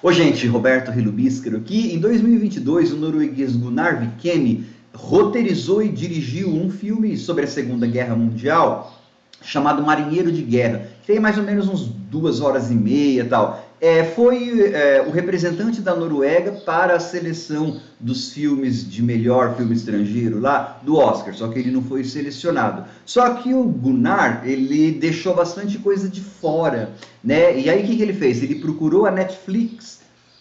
Oi, gente, Roberto Hilubíscaro aqui. Em 2022, o norueguês Gunnar Vikemi roteirizou e dirigiu um filme sobre a Segunda Guerra Mundial chamado Marinheiro de Guerra. Tem mais ou menos uns 2 horas e meia e tal. Foi o representante da Noruega para a seleção dos filmes de melhor filme estrangeiro lá do Oscar, só que ele não foi selecionado. Só que o Gunnar, ele deixou bastante coisa de fora, né? E aí o que ele fez? Ele procurou a Netflix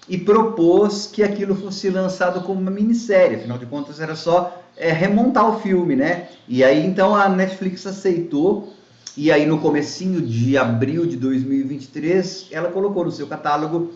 e propôs que aquilo fosse lançado como uma minissérie, afinal de contas era só remontar o filme, né? E aí então a Netflix aceitou, e aí no comecinho de abril de 2023 ela colocou no seu catálogo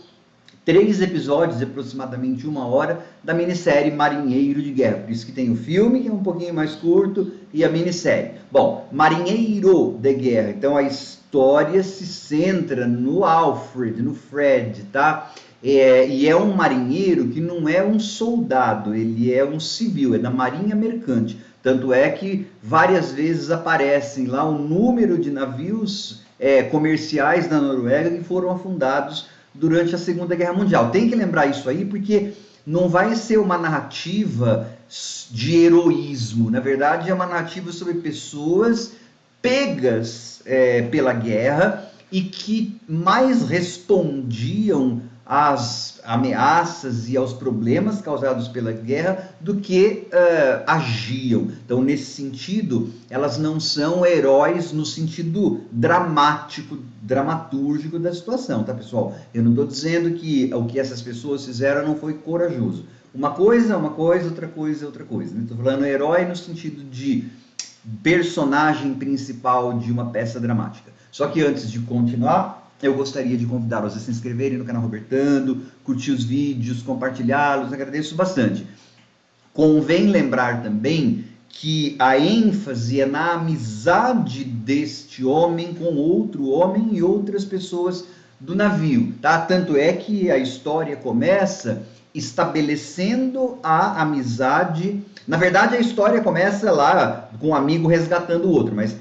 3 episódios de aproximadamente 1 hora da minissérie Marinheiro de Guerra. Por isso que tem o filme, que é um pouquinho mais curto, e a minissérie. Bom, Marinheiro de Guerra. Então a história se centra no Alfred, no Fred, tá? E é um marinheiro que não é um soldado, ele é um civil, é da Marinha Mercante. Tanto é que várias vezes aparecem lá o número de navios comerciais da Noruega que foram afundados durante a Segunda Guerra Mundial. Tem que lembrar isso aí porque não vai ser uma narrativa de heroísmo. Na verdade, é uma narrativa sobre pessoas pegas pela guerra e que mais respondiam às ameaças e aos problemas causados pela guerra do que agiam. Então, nesse sentido, elas não são heróis no sentido dramático, dramatúrgico da situação, tá, pessoal? Eu não estou dizendo que o que essas pessoas fizeram não foi corajoso. Uma coisa é uma coisa, outra coisa é outra coisa. Estou falando herói no sentido de personagem principal de uma peça dramática. Só que antes de continuar, eu gostaria de convidá-los a se inscreverem no canal Robertando, curtir os vídeos, compartilhá-los, agradeço bastante. Convém lembrar também que a ênfase é na amizade deste homem com outro homem e outras pessoas do navio, tá? Tanto é que a história começa estabelecendo a amizade. Na verdade, a história começa lá com um amigo resgatando o outro, mas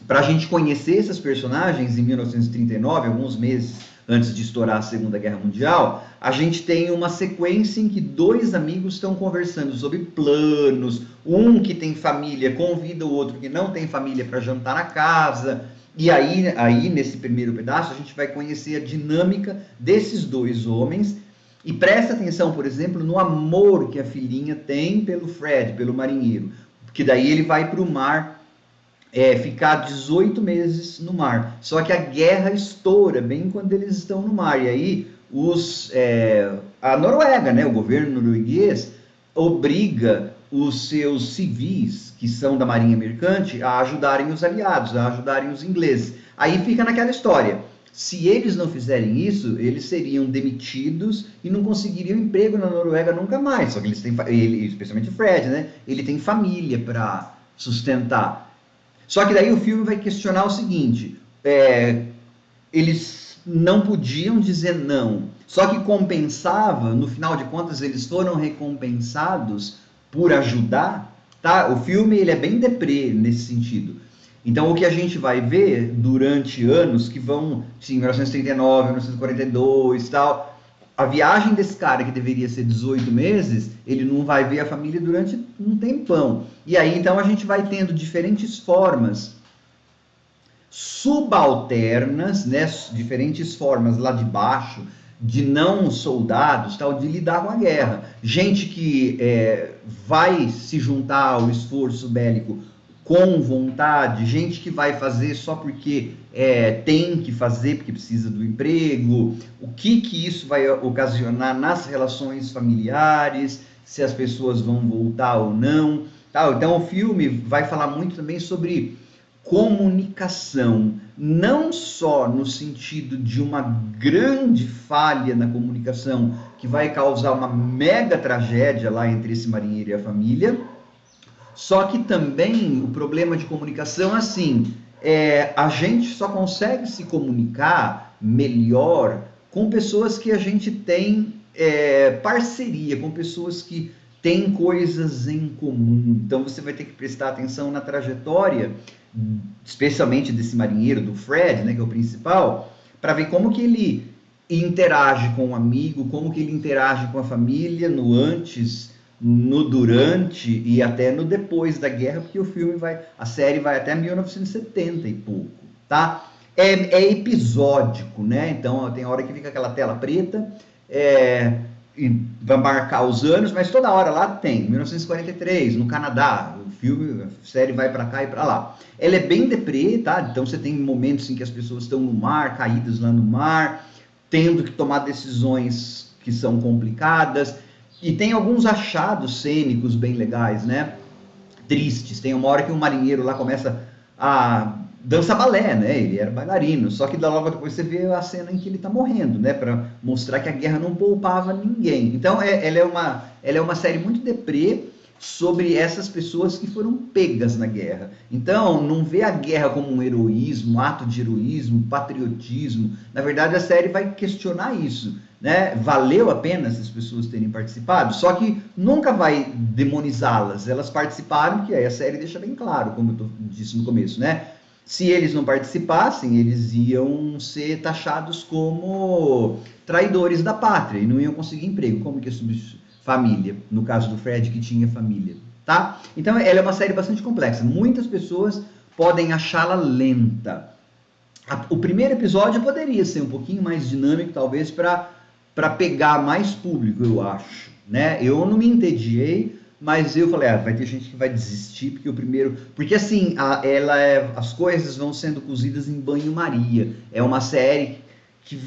para a gente conhecer esses personagens em 1939, alguns meses antes de estourar a Segunda Guerra Mundial, a gente tem uma sequência em que dois amigos estão conversando sobre planos, um que tem família convida o outro que não tem família para jantar na casa, e aí nesse primeiro pedaço a gente vai conhecer a dinâmica desses dois homens, e presta atenção, por exemplo, no amor que a filhinha tem pelo Fred, pelo marinheiro, porque daí ele vai para o mar ficar 18 meses no mar. Só que a guerra estoura bem quando eles estão no mar. E aí a Noruega, né, o governo norueguês, obriga os seus civis, que são da Marinha Mercante, a ajudarem os aliados, a ajudarem os ingleses. Aí fica naquela história. Se eles não fizerem isso, eles seriam demitidos e não conseguiriam emprego na Noruega nunca mais. Só que eles têm, especialmente o Fred, né? Ele tem família para sustentar. Só que daí o filme vai questionar o seguinte: eles não podiam dizer não, só que compensava, no final de contas eles foram recompensados por ajudar, tá? O filme ele é bem deprê nesse sentido. Então o que a gente vai ver durante anos que vão, sim, 1939, 1942 e tal, a viagem desse cara que deveria ser 18 meses, ele não vai ver a família durante um tempão. E aí então a gente vai tendo diferentes formas subalternas, né, diferentes formas lá de baixo, de não soldados, tal, de lidar com a guerra. Gente que vai se juntar ao esforço bélico com vontade, gente que vai fazer só porque tem que fazer, porque precisa do emprego, o que isso vai ocasionar nas relações familiares, se as pessoas vão voltar ou não. Tal. Então o filme vai falar muito também sobre comunicação, não só no sentido de uma grande falha na comunicação que vai causar uma mega tragédia lá entre esse marinheiro e a família, só que também o problema de comunicação, assim, a gente só consegue se comunicar melhor com pessoas que a gente tem parceria, com pessoas que têm coisas em comum. Então você vai ter que prestar atenção na trajetória, especialmente desse marinheiro, do Fred, né, que é o principal, para ver como que ele e interage com o amigo, como que ele interage com a família no antes, no durante e até no depois da guerra, porque a série vai até 1970 e pouco, tá? É episódico, né? Então tem hora que fica aquela tela preta, e vai marcar os anos, mas toda hora lá tem 1943 no Canadá, a série vai para cá e para lá. Ela é bem deprê, tá? Então você tem momentos em que as pessoas estão no mar, caídas lá no mar, tendo que tomar decisões que são complicadas, e tem alguns achados cênicos bem legais, né? Tristes. Tem uma hora que um marinheiro lá começa a dançar balé, né? Ele era bailarino, só que logo depois você vê a cena em que ele está morrendo, né? Para mostrar que a guerra não poupava ninguém. Então ela é uma série muito deprê sobre essas pessoas que foram pegas na guerra. Então, não vê a guerra como um heroísmo, um ato de heroísmo, patriotismo. Na verdade, a série vai questionar isso, né? Valeu a pena essas pessoas terem participado? Só que nunca vai demonizá-las. Elas participaram, que aí a série deixa bem claro, como eu disse no começo, né? Se eles não participassem, eles iam ser taxados como traidores da pátria e não iam conseguir emprego. Como que é família, no caso do Fred, que tinha família, tá? Então ela é uma série bastante complexa. Muitas pessoas podem achá-la lenta. O primeiro episódio poderia ser um pouquinho mais dinâmico, talvez, para pegar mais público, eu acho, né? Eu não me entediei, mas eu falei, vai ter gente que vai desistir, porque o primeiro... Porque, assim, as coisas vão sendo cozidas em banho-maria. É uma série que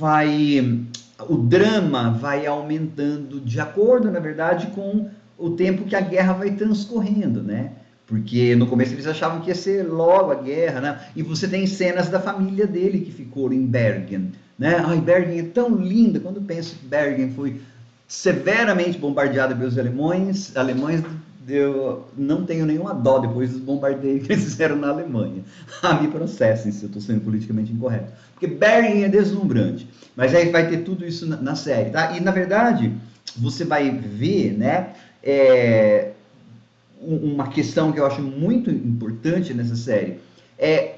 o drama vai aumentando de acordo, na verdade, com o tempo que a guerra vai transcorrendo, né? Porque no começo eles achavam que ia ser logo a guerra, né? E você tem cenas da família dele que ficou em Bergen, né? Ai, Bergen é tão linda. Quando penso que Bergen foi severamente bombardeada pelos alemães, eu não tenho nenhuma dó depois dos bombardeios que eles fizeram na Alemanha. Me processem se eu estou sendo politicamente incorreto. Porque Bergen é deslumbrante. Mas aí vai ter tudo isso na série, tá? E, na verdade, você vai ver, né, uma questão que eu acho muito importante nessa série,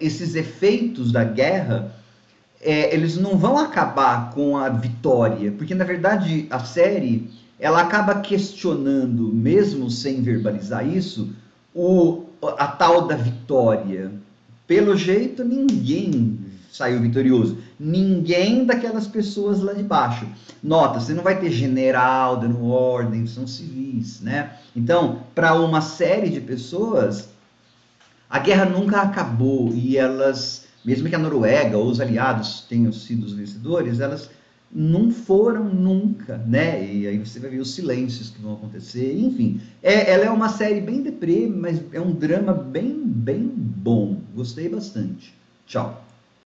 esses efeitos da guerra, eles não vão acabar com a vitória, porque, na verdade, a série, ela acaba questionando, mesmo sem verbalizar isso, a tal da vitória. Pelo jeito, ninguém saiu vitorioso. Ninguém daquelas pessoas lá de baixo. Nota, você não vai ter general dando ordem, são civis, né? Então, para uma série de pessoas, a guerra nunca acabou e elas, mesmo que a Noruega ou os aliados tenham sido os vencedores, elas não foram nunca, né? E aí você vai ver os silêncios que vão acontecer, enfim. Ela é uma série bem deprê, mas é um drama bem bom. Gostei bastante. Tchau.